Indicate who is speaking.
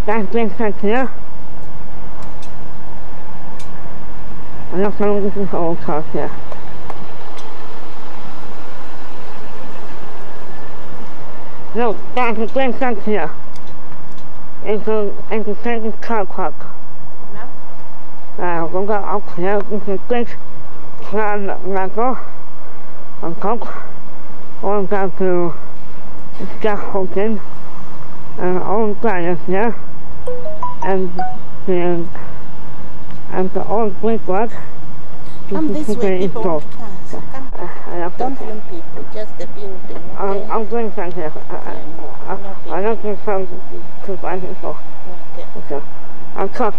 Speaker 1: That's been sent here. I'm not going to get this old house here. No, that's been sent here. It's a second car park. Cũng có ốc here, it's a big plan like on top. All down to scaffolding and all guys here. And the old brickwork.
Speaker 2: Come this way, people want to pass. Come. Don't film people, just the building. Okay?
Speaker 1: I'm going from here. I'm not going to find people.
Speaker 2: Okay.
Speaker 1: Okay. I'll cut.